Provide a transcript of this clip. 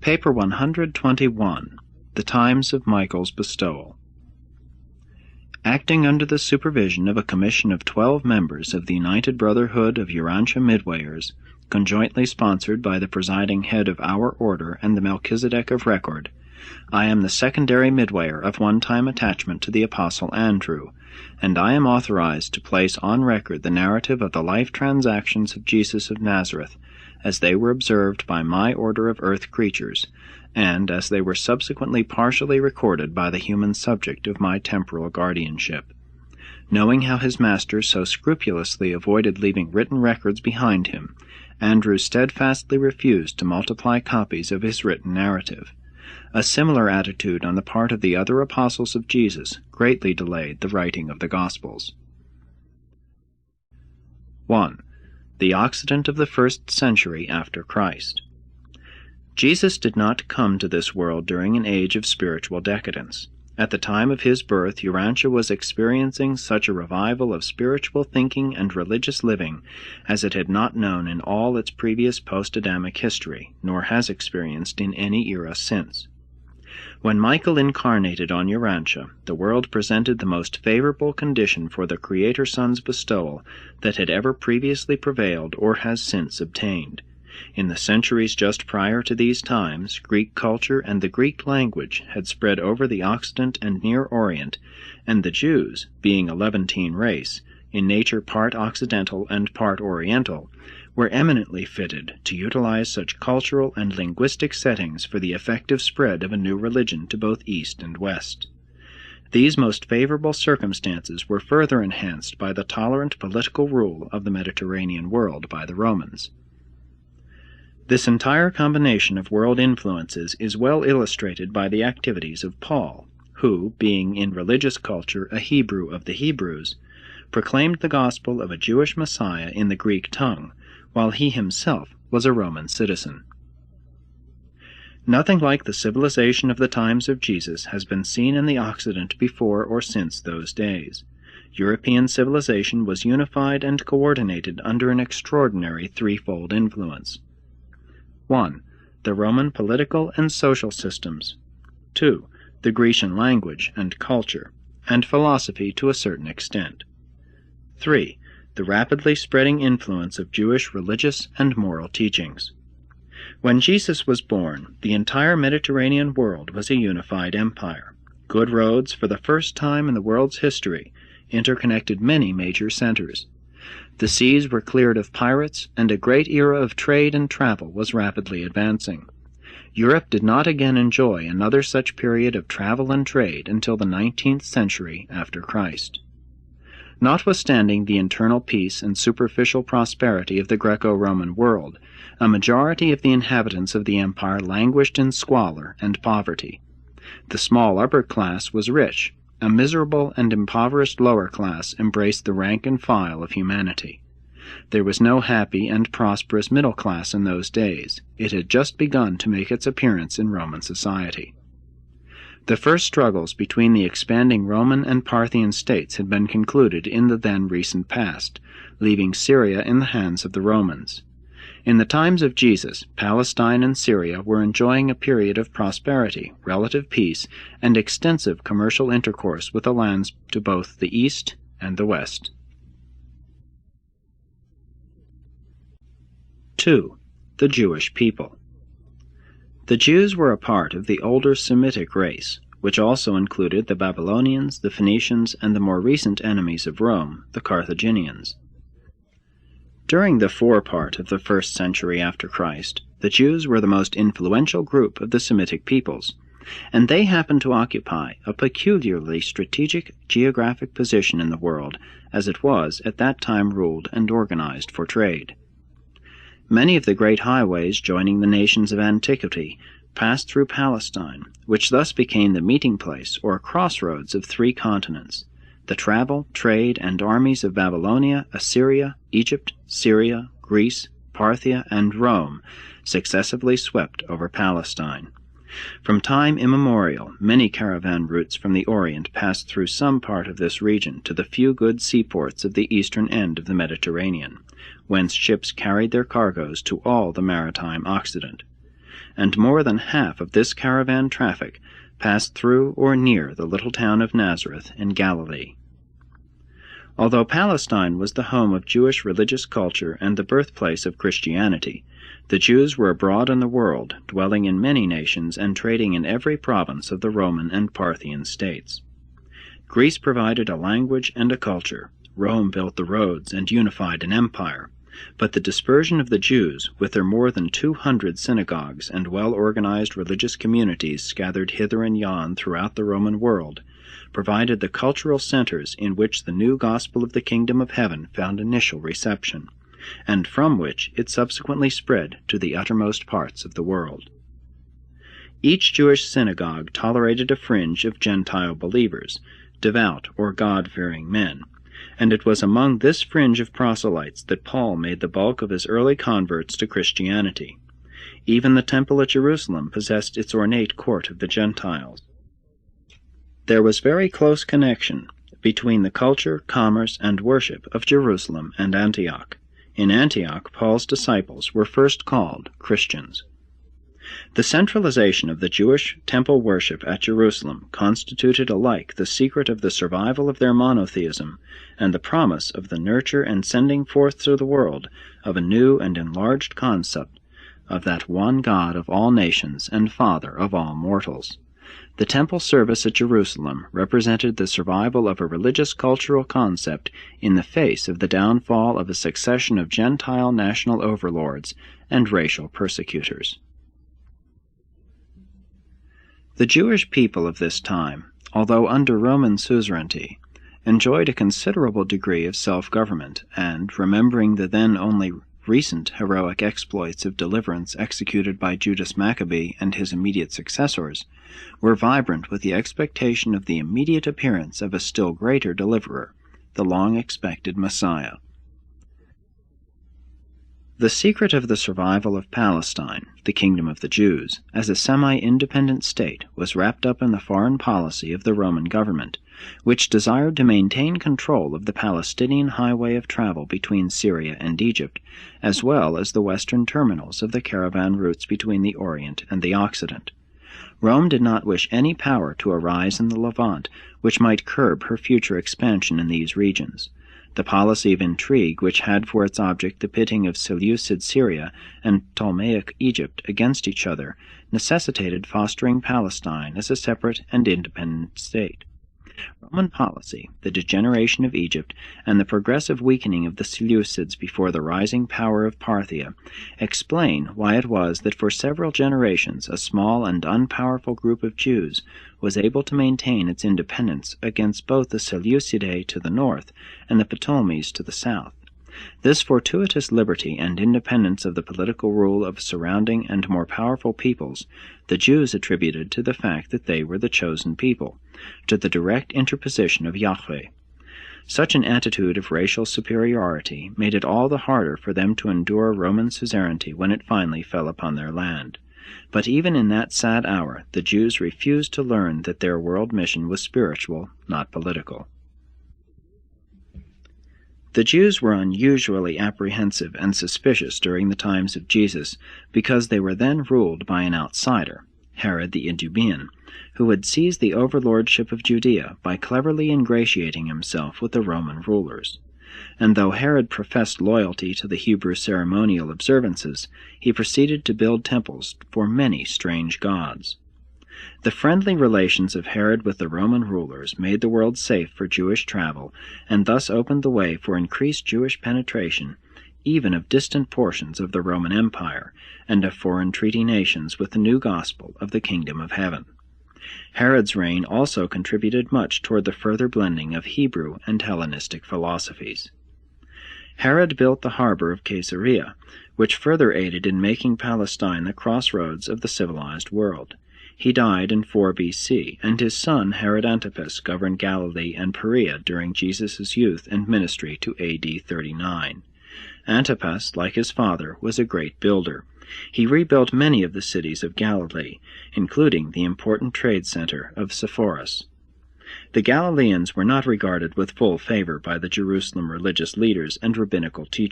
Paper 121, The Times of Michael's Bestowal. Acting under the supervision of a commission of 12 members of the United Brotherhood of Urantia Midwayers, conjointly sponsored by the presiding head of our order and the Melchizedek of Record, I am the secondary midwayer of one-time attachment to the Apostle Andrew, and I am authorized to place on record the narrative of the life transactions of Jesus of Nazareth, as they were observed by my order of earth creatures, and as they were subsequently partially recorded by the human subject of my temporal guardianship. Knowing how his master so scrupulously avoided leaving written records behind him, Andrew steadfastly refused to multiply copies of his written narrative. A similar attitude on the part of the other apostles of Jesus greatly delayed the writing of the Gospels. 1. The Occident of the first century after Christ. Jesus did not come to this world during an age of spiritual decadence. At the time of his birth, Urantia was experiencing such a revival of spiritual thinking and religious living as it had not known in all its previous post-Adamic history, nor has experienced in any era since. When Michael incarnated on Urantia, the world presented the most favorable condition for the Creator Son's bestowal that had ever previously prevailed or has since obtained. In the centuries just prior to these times, Greek culture and the Greek language had spread over the Occident and Near Orient, and the Jews, being a Levantine race, in nature part Occidental and part Oriental, were eminently fitted to utilize such cultural and linguistic settings for the effective spread of a new religion to both East and West. These most favorable circumstances were further enhanced by the tolerant political rule of the Mediterranean world by the Romans. This entire combination of world influences is well illustrated by the activities of Paul, who, being in religious culture a Hebrew of the Hebrews, proclaimed the gospel of a Jewish Messiah in the Greek tongue, while he himself was a Roman citizen. Nothing like the civilization of the times of Jesus has been seen in the Occident before or since those days. European civilization was unified and coordinated under an extraordinary threefold influence. 1. The Roman political and social systems. 2. The Grecian language and culture, and philosophy to a certain extent. 3. The rapidly spreading influence of Jewish religious and moral teachings. When Jesus was born, the entire Mediterranean world was a unified empire. Good roads, for the first time in the world's history, interconnected many major centers. The seas were cleared of pirates, and a great era of trade and travel was rapidly advancing. Europe did not again enjoy another such period of travel and trade until the 19th century after Christ. Notwithstanding the internal peace and superficial prosperity of the Greco-Roman world, a majority of the inhabitants of the empire languished in squalor and poverty. The small upper class was rich. A miserable and impoverished lower class embraced the rank and file of humanity. There was no happy and prosperous middle class in those days. It had just begun to make its appearance in Roman society. The first struggles between the expanding Roman and Parthian states had been concluded in the then recent past, leaving Syria in the hands of the Romans. In the times of Jesus, Palestine and Syria were enjoying a period of prosperity, relative peace, and extensive commercial intercourse with the lands to both the east and the west. 2. The Jewish people. The Jews were a part of the older Semitic race, which also included the Babylonians, the Phoenicians, and the more recent enemies of Rome, the Carthaginians. During the forepart of the 1st century after Christ, the Jews were the most influential group of the Semitic peoples, and they happened to occupy a peculiarly strategic geographic position in the world, as it was at that time ruled and organized for trade. Many of the great highways joining the nations of antiquity passed through Palestine, which thus became the meeting place or crossroads of 3 continents. The travel, trade, and armies of Babylonia, Assyria, Egypt, Syria, Greece, Parthia, and Rome successively swept over Palestine. From time immemorial, many caravan routes from the Orient passed through some part of this region to the few good seaports of the eastern end of the Mediterranean, whence ships carried their cargoes to all the maritime Occident. and more than half of this caravan traffic passed through or near the little town of Nazareth in Galilee. Although Palestine was the home of Jewish religious culture and the birthplace of Christianity, the Jews were abroad in the world, dwelling in many nations and trading in every province of the Roman and Parthian states. Greece provided a language and a culture. Rome built the roads and unified an empire. But the dispersion of the Jews, with their more than 200 synagogues and well-organized religious communities scattered hither and yon throughout the Roman world, provided the cultural centers in which the new gospel of the kingdom of heaven found initial reception, and from which it subsequently spread to the uttermost parts of the world. Each Jewish synagogue tolerated a fringe of Gentile believers, devout or God-fearing men, and it was among this fringe of proselytes that Paul made the bulk of his early converts to Christianity. Even the temple at Jerusalem possessed its ornate court of the Gentiles. There was very close connection between the culture, commerce, and worship of Jerusalem and Antioch. In Antioch, Paul's disciples were first called Christians. The centralization of the Jewish temple worship at Jerusalem constituted alike the secret of the survival of their monotheism and the promise of the nurture and sending forth to the world of a new and enlarged concept of that one God of all nations and Father of all mortals. The temple service at Jerusalem represented the survival of a religious cultural concept in the face of the downfall of a succession of Gentile national overlords and racial persecutors. The Jewish people of this time, although under Roman suzerainty, enjoyed a considerable degree of self-government, and, remembering the then only recent heroic exploits of deliverance executed by Judas Maccabee and his immediate successors, were vibrant with the expectation of the immediate appearance of a still greater deliverer, the long-expected Messiah. The secret of the survival of Palestine, the kingdom of the Jews, as a semi-independent state was wrapped up in the foreign policy of the Roman government, which desired to maintain control of the Palestinian highway of travel between Syria and Egypt, as well as the western terminals of the caravan routes between the Orient and the Occident. Rome did not wish any power to arise in the Levant which might curb her future expansion in these regions. The policy of intrigue, which had for its object the pitting of Seleucid Syria and Ptolemaic Egypt against each other, necessitated fostering Palestine as a separate and independent state. Roman policy, the degeneration of Egypt, and the progressive weakening of the Seleucids before the rising power of Parthia explain why it was that for several generations a small and unpowerful group of Jews was able to maintain its independence against both the Seleucidae to the north and the Ptolemies to the south. This fortuitous liberty and independence of the political rule of surrounding and more powerful peoples the Jews attributed to the fact that they were the chosen people, to the direct interposition of Yahweh. Such an attitude of racial superiority made it all the harder for them to endure Roman suzerainty when it finally fell upon their land. But even in that sad hour, the Jews refused to learn that their world mission was spiritual, not political. The Jews were unusually apprehensive and suspicious during the times of Jesus because they were then ruled by an outsider, Herod the Idumean, who had seized the overlordship of Judea by cleverly ingratiating himself with the Roman rulers. And though Herod professed loyalty to the Hebrew ceremonial observances, he proceeded to build temples for many strange gods. The friendly relations of Herod with the Roman rulers made the world safe for Jewish travel, and thus opened the way for increased Jewish penetration, even of distant portions of the Roman Empire, and of foreign treaty nations with the new gospel of the kingdom of heaven. Herod's reign also contributed much toward the further blending of Hebrew and Hellenistic philosophies. Herod built the harbor of Caesarea, which further aided in making Palestine the crossroads of the civilized world. He died in 4 B.C., and his son Herod Antipas governed Galilee and Perea during Jesus' youth and ministry to A.D. 39. Antipas, like his father, was a great builder. He rebuilt many of the cities of Galilee, including the important trade center of Sepphoris. The Galileans were not regarded with full favor by the Jerusalem religious leaders and rabbinical teachers.